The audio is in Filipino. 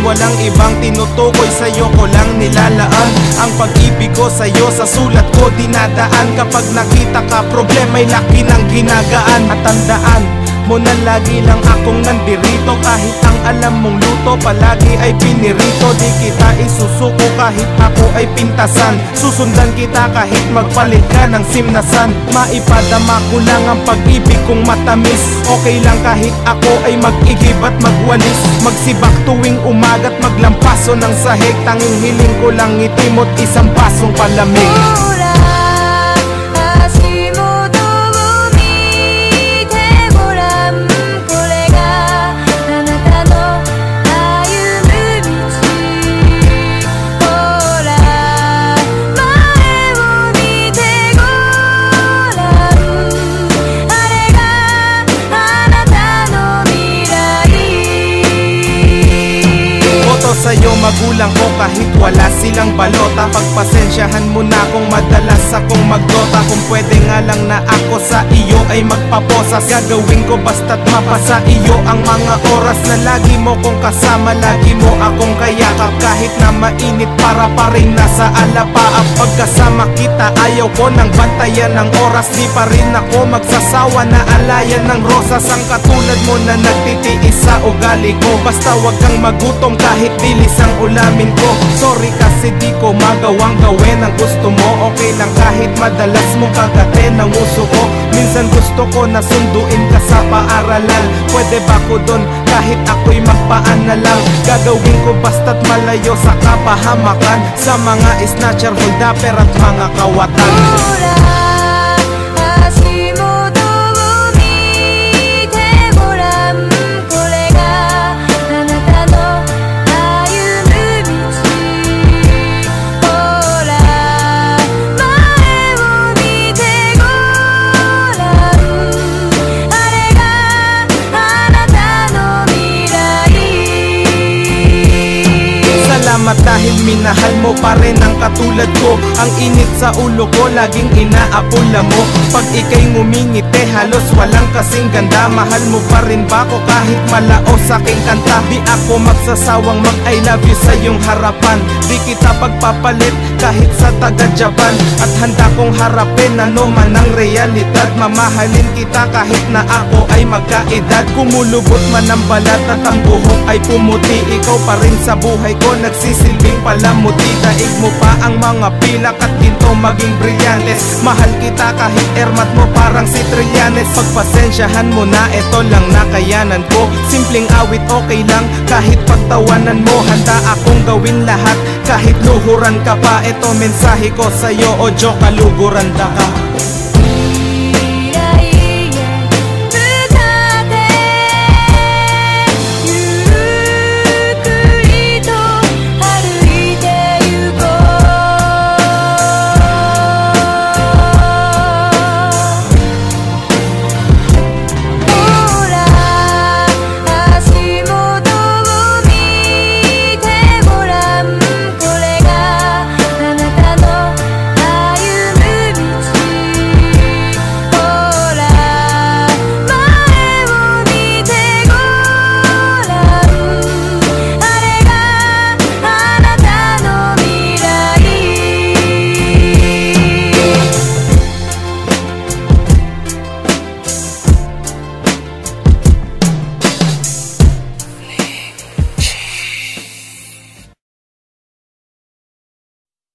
walang ibang tinutukoy, sa'yo ko lang nilalaan. Ang pag-ibig ko sa'yo sa sulat ko dinadaan. Kapag nakita ka problema'y laki ng ginagaan. At tandaan mo na lagi lang akong nandirito. Kahit ang alam mong luto palagi ay pinirito. Di kita isusuko kahit ako ay pintasan. Susundan kita kahit magpalit ka ng simnasan. Maipadama ko lang ang pag-ibig kong matamis. Okay lang kahit ako ay mag-igib at magwalis. Magsibak tuwing umaga't maglampaso ng sahig. Tanging hiling ko lang itimot isang pasong palamig. Sa'yo magulang ko kahit wala silang balota. Pagpasensyahan mo na kung madalas akong magdota. Kung pwede nga lang na ako sa iyo ay magpaposas. Gagawin ko basta't mapasa iyo ang mga oras na lagi mo kong kasama. Lagi mo akong kayakap kahit na mainit para pa rin nasa alapaap. Pagkasama kita ayaw ko ng bantayan ng oras. Di pa rin ako magsasawa na alayan ng rosas. Ang katulad mo na nagtitiis sa ugali ko. Basta wag kang magutom kahit dilis ang ulamin ko. Sorry kasi di ko magawang gawin ang gusto mo. Okay lang kahit madalas mong kagatin ang uso ko. Minsan gusto ko na sunduin ka sa paaralan. Pwede ba ko dun kahit ako'y magpaana lang? Gagawin ko basta't malayo sa kapahamakan. Sa mga snatcher, holdapper at mga kawatan. Dahil minahal mo pa rin ang katulad ko. Ang init sa ulo ko laging inaapula mo. Pag ika'y ngumingiti halos walang kasing ganda. Mahal mo pa rin ba ko kahit malaos aking kanta? Di ako magsasawang mag I love you sa iyong harapan. Di kita pagpapalit kahit sa taga-Japan. At handa kong harapin ano man ang realidad. Mamahalin kita kahit na ako ay magkaedad. Kumulubot man ang balat at ang buhok ay pumuti. Ikaw pa rin sa buhay ko nagsisilbing palamuti. Daig mo pa ang mga pilak at ginto maging brilyantes. Mahal kita kahit ermat mo parang si Trillanes. Pagpasensyahan mo na ito lang nakayanan ko. Simpleng awit okay lang kahit pagtawanan mo. Handa akong gawin lahat kahit luhuran ka pa. Ito mensahe ko sa'yo, Ojo kaluguran da ka.